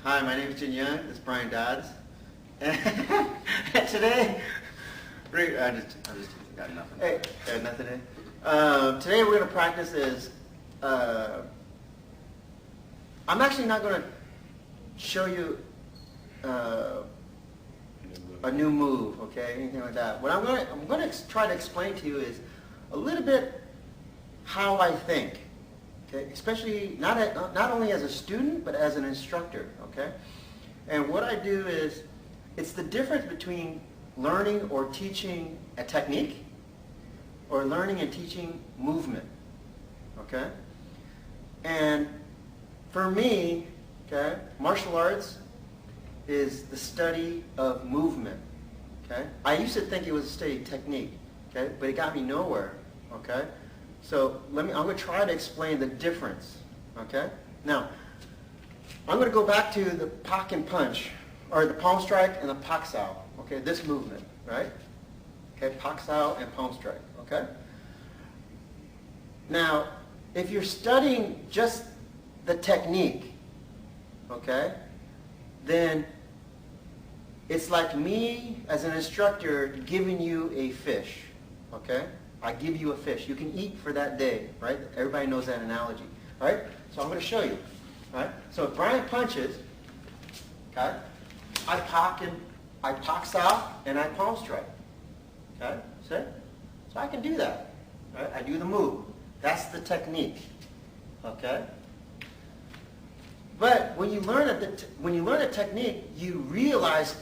Hi, my name is Jin Young. This is Brian Dodds. And today, I just got nothing. Hey, got nothing today. Today we're going to practice is, I'm actually not going to show you a new move, okay, anything like that. What I'm going to try to explain to you is a little bit how I think. Okay, especially not only as a student, but as an instructor, okay? And what I do is, it's the difference between learning or teaching a technique or learning and teaching movement, okay? And for me, okay, martial arts is the study of movement, okay? I used to think it was a study of technique, okay? But it got me nowhere, okay? So I'm going to try to explain the difference, okay? Now, I'm going to go back to the Pak and Punch, or the palm strike and the Pak Sao, okay? This movement, right? Okay, Pak Sao and palm strike, okay? Now, if you're studying just the technique, okay, then it's like me as an instructor giving you a fish, okay? I give you a fish. You can eat for that day, right? Everybody knows that analogy, right? So I'm going to show you, right? So if Brian punches, okay, I Pak Sao and I palm strike, okay? See? So I can do that, right? I do the move. That's the technique, okay? But when you learn a technique, you realize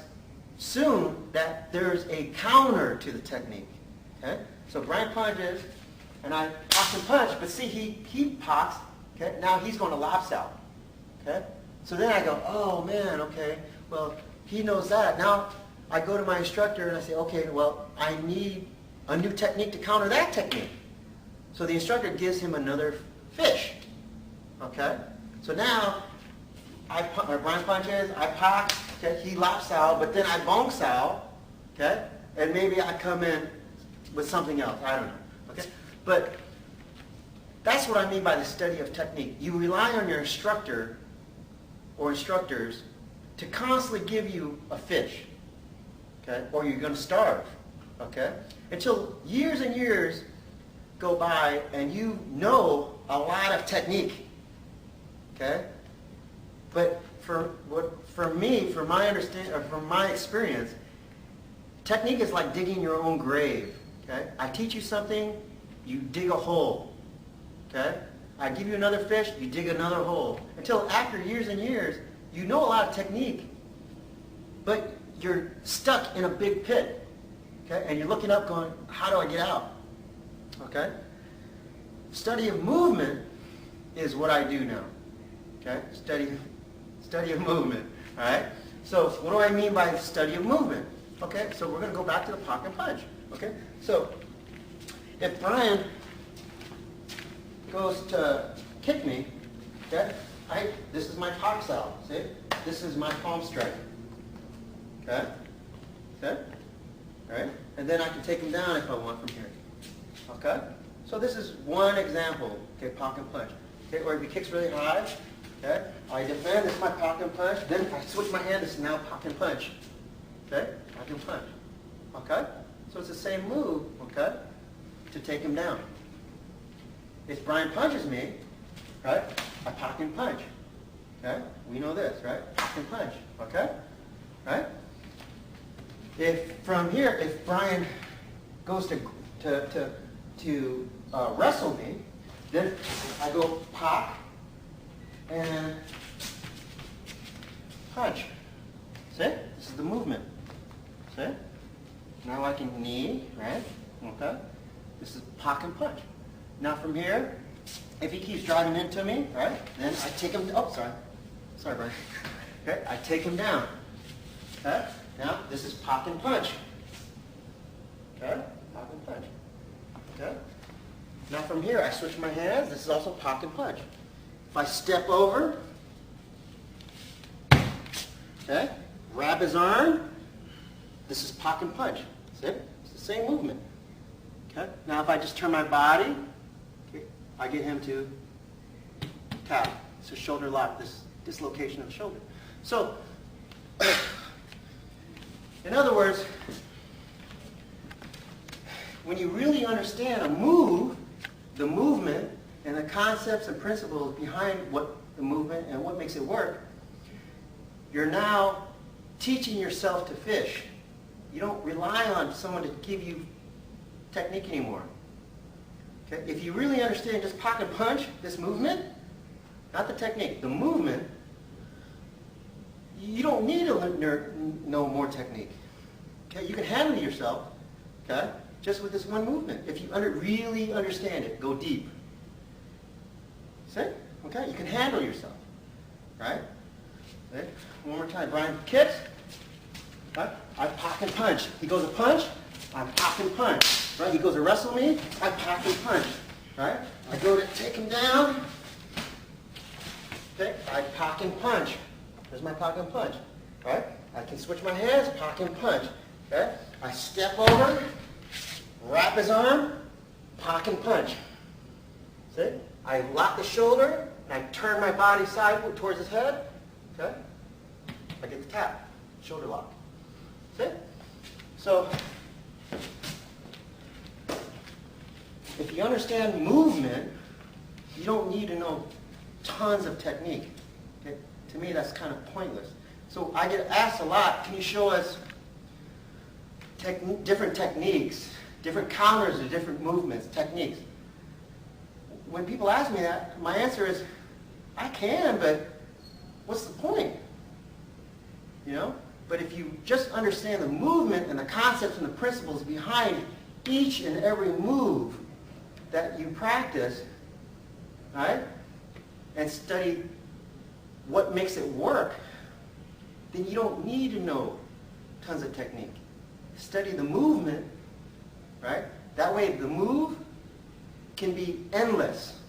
soon that there's a counter to the technique, okay? So Brian punches, and I Pak and punch, but see, he pops, okay? Now he's going to lap out, okay? So then I go, oh man, okay, well, he knows that. Now I go to my instructor and I say, okay, well, I need a new technique to counter that technique. So the instructor gives him another fish, okay? So now, Brian punches, I Pak, okay, he laps out, but then I bong sao, okay? And maybe I come in with something else, I don't know, okay? But that's what I mean by the study of technique. You rely on your instructor or instructors to constantly give you a fish, okay? Or you're going to starve, okay? Until years and years go by and you know a lot of technique, okay? But for me, from my understanding, or from my experience, technique is like digging your own grave. Okay? I teach you something, you dig a hole. Okay? I give you another fish, you dig another hole. Until after years and years, you know a lot of technique, but you're stuck in a big pit. Okay? And you're looking up going, how do I get out? Okay? Study of movement is what I do now. Okay? Study of movement. All right? So what do I mean by study of movement? Okay? So we're going to go back to the Pak and punch. Okay? So if Brian goes to kick me, okay? This is my Pak Sao. See? This is my palm strike. Okay? Okay? All right? And then I can take him down if I want from here. Okay? So this is one example, okay, Pak and punch. Okay, or if he kicks really high, okay, I defend, this is my Pak and punch, then if I switch my hand, this is now Pak and punch. Okay? Pak and punch. Okay? So it's the same move, okay, to take him down. If Brian punches me, right, I Pak and punch. Okay? We know this, right? Pak and punch. Okay? Right? If from here, if Brian goes to wrestle me, then I go Pak and punch. See? This is the movement. See? Now I can knee, right? Okay? This is Pak and punch. Now from here, if he keeps driving into me, right, then I take him, oh, sorry. Sorry, Brian. Okay, I take him down. Okay? Now, this is Pak and punch. Okay? Pak and punch. Okay? Now from here, I switch my hands. This is also Pak and punch. If I step over, okay, grab his arm, this is Pak and punch. See? It's the same movement. Okay? Now if I just turn my body, okay, I get him to tap. It's a shoulder lock, this dislocation of the shoulder. So, in other words, when you really understand a move, the movement and the concepts and principles behind what the movement and what makes it work, you're now teaching yourself to fish. You don't rely on someone to give you technique anymore. Okay? If you really understand just pocket punch, this movement, not the technique, the movement, you don't need to know more technique. Okay? You can handle yourself, okay, just with this one movement. If you really understand it, go deep. See? Okay? You can handle yourself. Right? Okay? One more time. Brian kicks. Right? I pocket punch. He goes to punch. I pocket punch. Right? He goes to wrestle me. I pocket punch. Right? I go to take him down. Okay? I pocket punch. There's my pocket punch. Right? I can switch my hands. Pocket punch. Okay? I step over. Wrap his arm. Pocket punch. See? I lock the shoulder. And I turn my body sideward towards his head. Okay? I get the tap. Shoulder lock. See? So, if you understand movement, you don't need to know tons of technique. Okay? To me, that's kind of pointless. So I get asked a lot, can you show us different techniques, different counters to different movements, techniques? When people ask me that, my answer is, I can, but what's the point? You know? But if you just understand the movement and the concepts and the principles behind each and every move that you practice, right, and study what makes it work, then you don't need to know tons of technique. Study the movement, right? That way the move can be endless.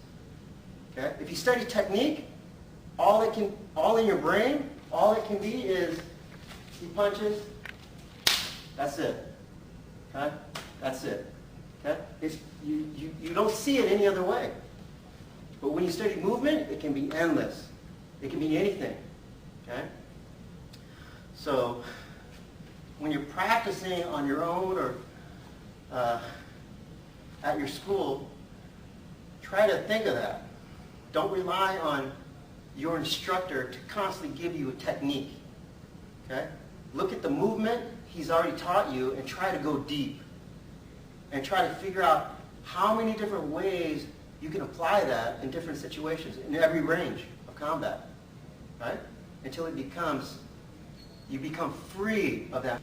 Okay? If you study technique, all in your brain, all it can be is he punches, that's it. Okay? That's it. Okay? You don't see it any other way. But when you study movement, it can be endless. It can be anything. Okay? So, when you're practicing on your own or at your school, try to think of that. Don't rely on your instructor to constantly give you a technique. Okay? Look at the movement he's already taught you and try to go deep. And try to figure out how many different ways you can apply that in different situations, in every range of combat. Right? Until it becomes, you become free of that.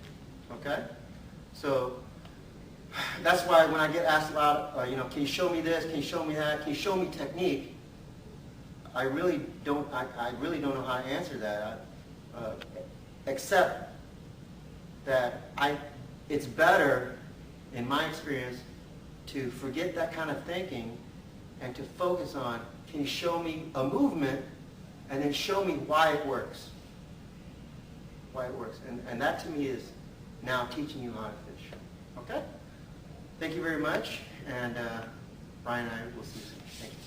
Okay? So, that's why when I get asked about, can you show me this, can you show me that, can you show me technique, I really don't know how to answer that, except that it's better, in my experience, to forget that kind of thinking and to focus on, can you show me a movement, and then show me why it works. Why it works. And that to me is now teaching you how to fish. Okay? Thank you very much, and Brian and I will see you soon. Thank you.